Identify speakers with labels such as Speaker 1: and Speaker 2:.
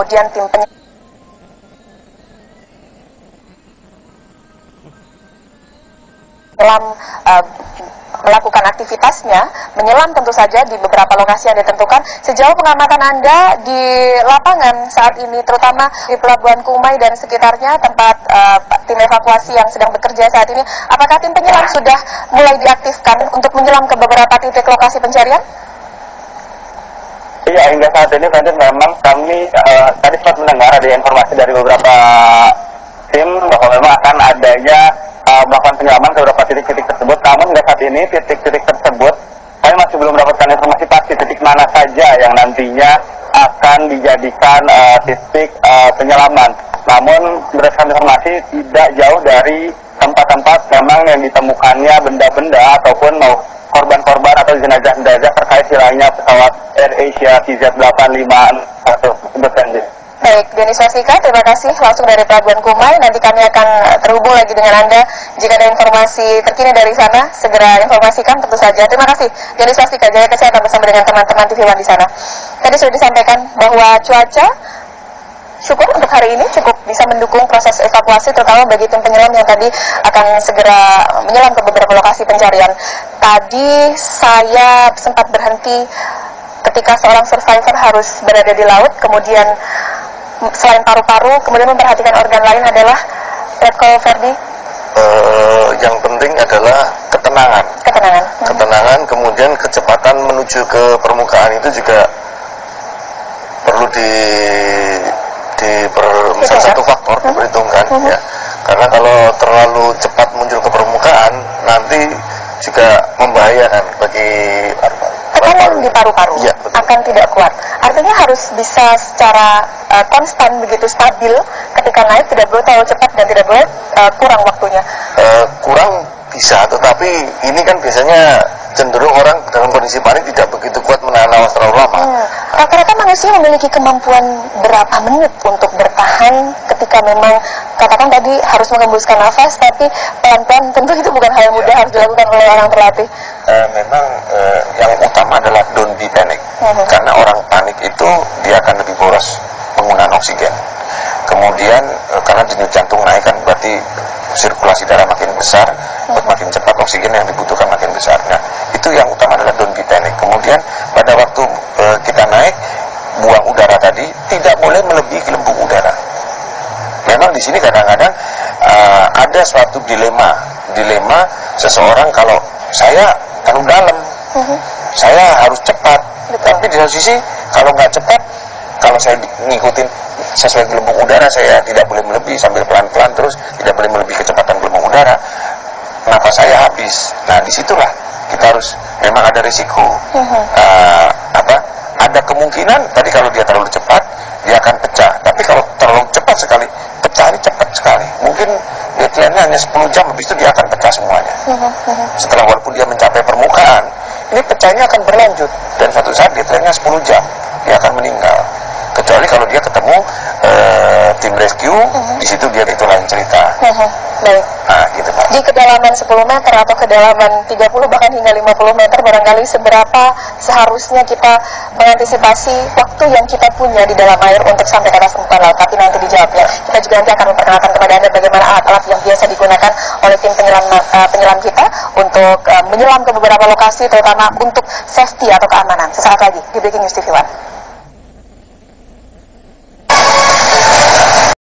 Speaker 1: kemudian tim penyelam melakukan aktivitasnya, menyelam tentu saja di beberapa lokasi yang ditentukan. Sejauh pengamatan Anda di lapangan saat ini, terutama di Pelabuhan Kumai dan sekitarnya, tempat tim evakuasi yang sedang bekerja saat ini, apakah tim penyelam sudah mulai diaktifkan untuk menyelam ke beberapa titik lokasi pencarian?
Speaker 2: Iya, hingga saat ini memang kami tadi sempat mendengar ada informasi dari beberapa tim bahwa memang akan adanya melakukan penyelaman ke beberapa titik-titik tersebut. Namun hingga saat ini titik-titik tersebut kami masih belum mendapatkan informasi pasti titik mana saja yang nantinya akan dijadikan titik penyelaman. Namun berdasarkan informasi tidak jauh dari tempat-tempat memang yang ditemukannya benda-benda ataupun korban-korban atau jenazah-jenazah terkait hilangnya pesawat AirAsia CZ851 tersebut.
Speaker 1: Baik, Denny Swastika, terima kasih langsung dari Pelabuhan Kumai. Nanti kami akan terhubung lagi dengan Anda jika ada informasi terkini dari sana. Segera informasikan tentu saja. Terima kasih, Denny Swastika, jaga kesehatan bersama dengan teman-teman TV One di sana. Tadi sudah disampaikan bahwa cuaca syukur untuk hari ini cukup bisa mendukung proses evakuasi, terutama bagi tim penyelam yang tadi akan segera menyelam ke beberapa lokasi pencarian. Tadi saya sempat berhenti ketika seorang survivor harus berada di laut, kemudian selain paru-paru, kemudian memperhatikan organ lain adalah Letkol Ferdi.
Speaker 3: Yang penting adalah ketenangan. Ketenangan, kemudian kecepatan menuju ke permukaan itu juga perlu salah satu faktor diperhitungkan, ya. Karena kalau terlalu cepat muncul ke permukaan, nanti juga membahayakan bagi
Speaker 1: tekanan di paru-paru ya, akan tidak kuat. Artinya harus bisa secara konstan, begitu stabil ketika naik, tidak boleh terlalu cepat dan tidak boleh kurang waktunya.
Speaker 3: Kurang bisa, tetapi ini kan biasanya cenderung orang dalam kondisi panik tidak begitu kuat menahan nafas terlalu lama.
Speaker 1: Rata-rata manusia memiliki kemampuan berapa menit untuk bertahan ketika memang katakan tadi harus mengembuskan nafas, tapi pelan-pelan, tentu itu bukan hal yang mudah, harus dilakukan oleh orang terlatih.
Speaker 3: Memang yang utama adalah don't be panic, karena orang panik itu dia akan lebih boros penggunaan oksigen. Kemudian karena denyut jantung naik kan berarti sirkulasi darah makin besar, makin cepat oksigen yang dibutuhkan makin besar. Nah, itu yang utama adalah don't be panic. Kemudian pada waktu kita naik, buang udara tadi tidak boleh melebihi gelembung udara. Memang di sini kadang-kadang ada suatu dilema seseorang, kalau saya terlalu dalam, saya harus cepat. Tapi di satu sisi kalau nggak cepat, kalau saya ngikutin sesuai gelembung udara, saya tidak boleh melebihi, sambil pelan-pelan terus, tidak boleh melebihi kecepatan gelembung udara, nafas saya habis. Nah, disitulah kita harus, memang ada risiko. Ada kemungkinan tadi kalau dia terlalu cepat, dia akan pecah. Tapi kalau terlalu cepat sekali, pecah ini cepat sekali. Mungkin deadline-nya hanya 10 jam, habis itu dia akan pecah semuanya. Setelah, walaupun dia mencapai permukaan, ini pecahnya akan berlanjut. Dan suatu saat deadline-nya 10 jam, dia akan meninggal. Kecuali kalau dia ketemu tim rescue, di situ dia itu lain cerita.
Speaker 1: Baik.
Speaker 3: Nah, gitu, Pak.
Speaker 1: Di kedalaman 10 meter atau kedalaman 30 bahkan hingga 50 meter, barangkali seberapa seharusnya kita mengantisipasi waktu yang kita punya di dalam air untuk sampai ke atas permukaan laut. Tapi nanti dijawabnya. Kita juga nanti akan memperkenalkan kepada Anda bagaimana alat-alat yang biasa digunakan oleh tim penyelam kita untuk menyelam ke beberapa lokasi, terutama untuk safety atau keamanan. Sesaat lagi di Breaking News TV One.